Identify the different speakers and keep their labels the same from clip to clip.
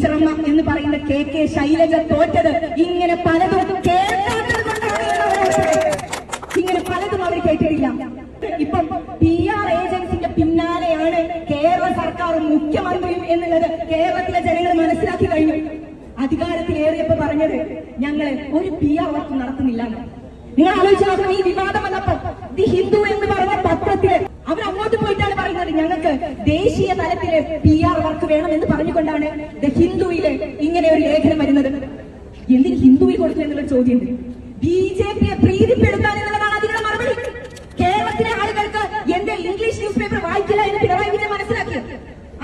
Speaker 1: ടീച്ചറമ്മ എന്ന് പറയുന്ന KK ശൈലജ തോറ്റത് ഇങ്ങനെ പലതും കേൾക്കാത്തത് കൊണ്ടാണ്. ഇങ്ങനെ പലതും അവർ കേട്ടിട്ടില്ല. ഇപ്പം PR ഏജൻസിന്റെ പിന്നാലെയാണ് കേരള സർക്കാരും മുഖ്യമന്ത്രിയും എന്നുള്ളത് കേരളത്തിലെ ജനങ്ങൾ മനസ്സിലാക്കി കഴിഞ്ഞു. അധികാരത്തിലേറിയപ്പോ പറഞ്ഞത് ഞങ്ങൾ ഒരു PR വർക്ക് നടത്തുന്നില്ല. നിങ്ങൾ ആലോചിച്ച് നോക്കണം, ഈ വിവാദം വന്നപ്പോ ദി ഹിന്ദു എന്ന് പറഞ്ഞ പത്രത്തില് അവർ അങ്ങോട്ട് പോയിട്ടാണ് പറയുന്നത് ഞങ്ങൾക്ക് ദേശീയ തലത്തില് PR വർക്ക് വേണം എന്ന് പറഞ്ഞുകൊണ്ടാണ് ദി ഹിന്ദുവില് ഇങ്ങനെ ഒരു ലേഖനം വരുന്നത്. എന്തിന് ഹിന്ദുവിൽ കൊടുത്തു എന്നുള്ള ചോദ്യമുണ്ട്. BJPയെ പ്രീതിപ്പെടുത്താൻ എന്നുള്ളതാണ് അതിനുള്ള മറുപടി. കേരളത്തിലെ ആളുകൾക്ക് എന്റെ ഇംഗ്ലീഷ് ന്യൂസ് പേപ്പർ വായിക്കില്ല എന്ന് പിണറായി വിജയൻ മനസ്സിലാക്കിയത്.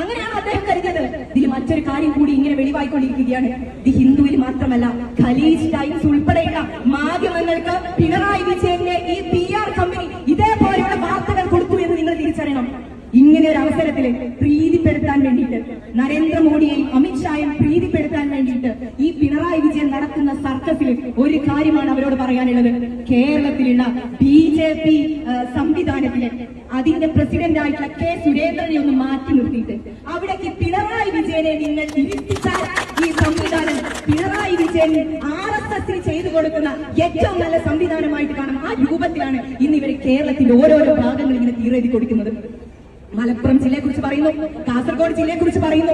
Speaker 1: അങ്ങനെയാണ് അദ്ദേഹം കരുതിയത്. ഇതിൽ മറ്റൊരു കാര്യം കൂടി ഇങ്ങനെ വെളിവായിക്കൊണ്ടിരിക്കുകയാണ്. ദി ഹിന്ദുവിൽ മാത്രമല്ല, ഖലീജ് ടൈംസ് ഉൾപ്പെടെയുള്ള മാധ്യമങ്ങൾക്ക് പിണറായി വിജയന്റെ ഈ PR കമ്പനി ഇതേപോലെയുള്ള വാർത്തകൾ കൊടുത്തു എന്ന് നിങ്ങൾ തിരിച്ചറിയണം. ഇങ്ങനെ ഒരു അവസരത്തിൽ പ്രീതിപ്പെടുത്താൻ വേണ്ടിയിട്ട്, നരേന്ദ്രമോദിയെയും അമിത്ഷായും പ്രീതിപ്പെടുത്താൻ വേണ്ടിയിട്ട് ഈ പിണറായി വിജയൻ നടത്തുന്ന സർക്കസിൽ ഒരു കാര്യമാണ് അവരോട് പറയാനുള്ളത്. കേരളത്തിലുള്ള BJP സംവിധാനത്തിലെ അതിന്റെ പ്രസിഡന്റായിട്ടുള്ള K സുരേന്ദ്രനെ ഒന്ന് മാറ്റി നിർത്തിയിട്ട് അവിടേക്ക് പിണറായി വിജയനെ നിങ്ങൾ ഇരുത്തിച്ചാൽ ഈ സംവിധാനം പിണറായി വിജയൻ RSS ചെയ്തു കൊടുക്കുന്ന ഏറ്റവും നല്ല സംവിധാനമായിട്ട് കാണും. ആ രൂപത്തിലാണ് ഇന്ന് ഇവർ കേരളത്തിന്റെ ഓരോരോ ഭാഗങ്ങൾ ഇങ്ങനെ തീരെഴുതി കൊടുക്കുന്നത്. മലപ്പുറം ജില്ലയെ കുറിച്ച് പറയുന്നു, കാസർഗോഡ് ജില്ലയെ കുറിച്ച് പറയുന്നു.